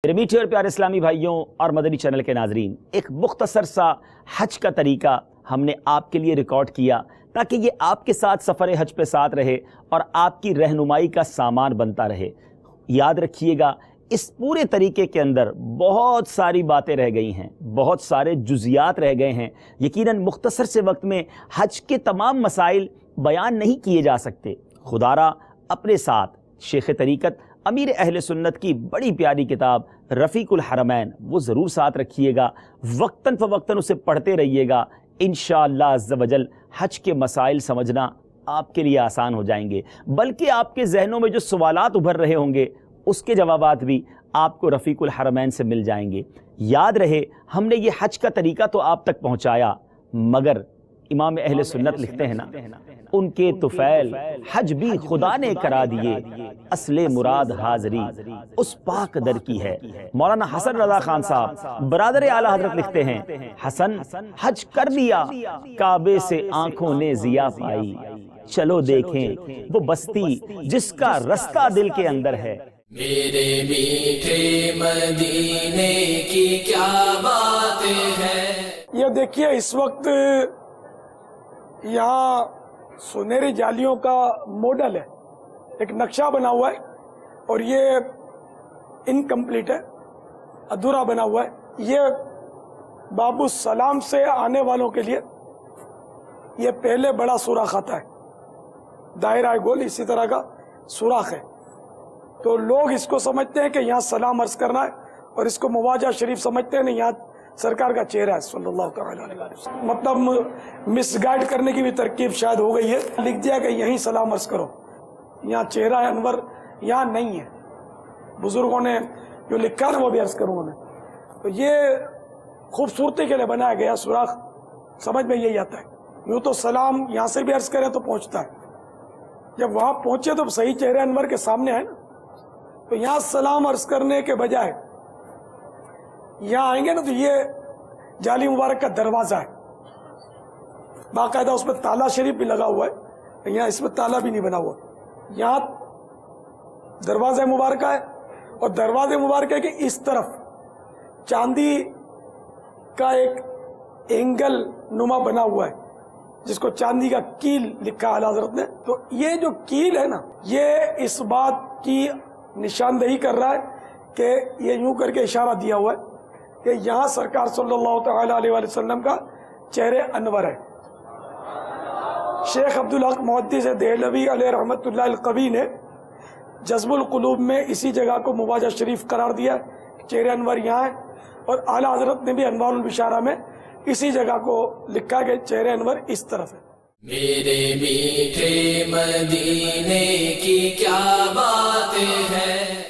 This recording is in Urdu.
میرے میٹھے اور پیارے اسلامی بھائیوں اور مدنی چینل کے ناظرین، ایک مختصر سا حج کا طریقہ ہم نے آپ کے لیے ریکارڈ کیا تاکہ یہ آپ کے ساتھ سفر حج پہ ساتھ رہے اور آپ کی رہنمائی کا سامان بنتا رہے۔ یاد رکھیے گا، اس پورے طریقے کے اندر بہت ساری باتیں رہ گئی ہیں، بہت سارے جزیات رہ گئے ہیں۔ یقیناً مختصر سے وقت میں حج کے تمام مسائل بیان نہیں کیے جا سکتے۔ خدارا اپنے ساتھ شیخ طریقت امیر اہل سنت کی بڑی پیاری کتاب رفیق الحرمین وہ ضرور ساتھ رکھیے گا، وقتاً فوقتاً اسے پڑھتے رہیے گا۔ انشاءاللہ عز و جل حج کے مسائل سمجھنا آپ کے لیے آسان ہو جائیں گے، بلکہ آپ کے ذہنوں میں جو سوالات ابھر رہے ہوں گے اس کے جوابات بھی آپ کو رفیق الحرمین سے مل جائیں گے۔ یاد رہے، ہم نے یہ حج کا طریقہ تو آپ تک پہنچایا، مگر امام اہل سنت لکھتے ہیں نا، ان کے طفیل حج بھی خدا نے کرا دیے، اصل مراد حاضری اس پاک در کی ہے۔ مولانا حسن رضا خان صاحب برادر اعلیٰ حضرت لکھتے ہیں، حسن حج کر لیا، کعبے سے آنکھوں نے ضیا پائی، چلو دیکھیں وہ بستی جس کا رستہ دل کے اندر ہے۔ میرے میٹھے مدینے کی کیا باتیں ہیں۔ یہ دیکھیے، اس وقت یہاں سنہری جالیوں کا ماڈل ہے، ایک نقشہ بنا ہوا ہے اور یہ انکمپلیٹ ہے، ادھورا بنا ہوا ہے۔ یہ باب السلام سے آنے والوں کے لیے یہ پہلے بڑا سوراخ آتا ہے، دائرہ گول اسی طرح کا سوراخ ہے، تو لوگ اس کو سمجھتے ہیں کہ یہاں سلام عرض کرنا ہے، اور اس کو مواجہ شریف سمجھتے ہیں، نہیں، یہاں سرکار کا چہرہ ہے صلی اللہ تعالی علیہ وسلم۔ مطلب مس گائیڈ کرنے کی بھی ترکیب شاید ہو گئی ہے، لکھ دیا کہ یہیں سلام عرض کرو، یہاں چہرہ انور یہاں نہیں ہے۔ بزرگوں نے جو لکھا نا وہ بھی عرض کروں میں، تو یہ خوبصورتی کے لیے بنایا گیا سوراخ، سمجھ میں یہی آتا ہے۔ یوں تو سلام یہاں سے بھی عرض کرے تو پہنچتا ہے، جب وہاں پہنچے تو صحیح چہرہ انور کے سامنے ہے نا، تو یہاں سلام عرض کرنے کے بجائے یہاں آئیں گے نا تو یہ جالی مبارک کا دروازہ ہے، باقاعدہ اس میں تالا شریف بھی لگا ہوا ہے، یہاں اس میں تالا بھی نہیں بنا ہوا، یہاں دروازہ مبارکہ ہے، اور دروازے مبارکہ کے اس طرف چاندی کا ایک اینگل نما بنا ہوا ہے جس کو چاندی کا کیل لکھا اعلیٰ حضرت نے۔ تو یہ جو کیل ہے نا، یہ اس بات کی نشاندہی کر رہا ہے کہ یہ یوں کر کے اشارہ دیا ہوا ہے کہ یہاں سرکار صلی اللہ تعالی علیہ وسلم کا چہرہ انور ہے۔ شیخ عبدالحق محدث دہلوی علیہ رحمت اللہ القوی نے جذب القلوب میں اسی جگہ کو مواجہ شریف قرار دیا، چہرہ انور یہاں ہے، اور اعلیٰ حضرت نے بھی انوار البشارہ میں اسی جگہ کو لکھا کہ چہرہ انور اس طرف ہے۔ میرے میٹھے مدینے کی کیا باتیں ہیں۔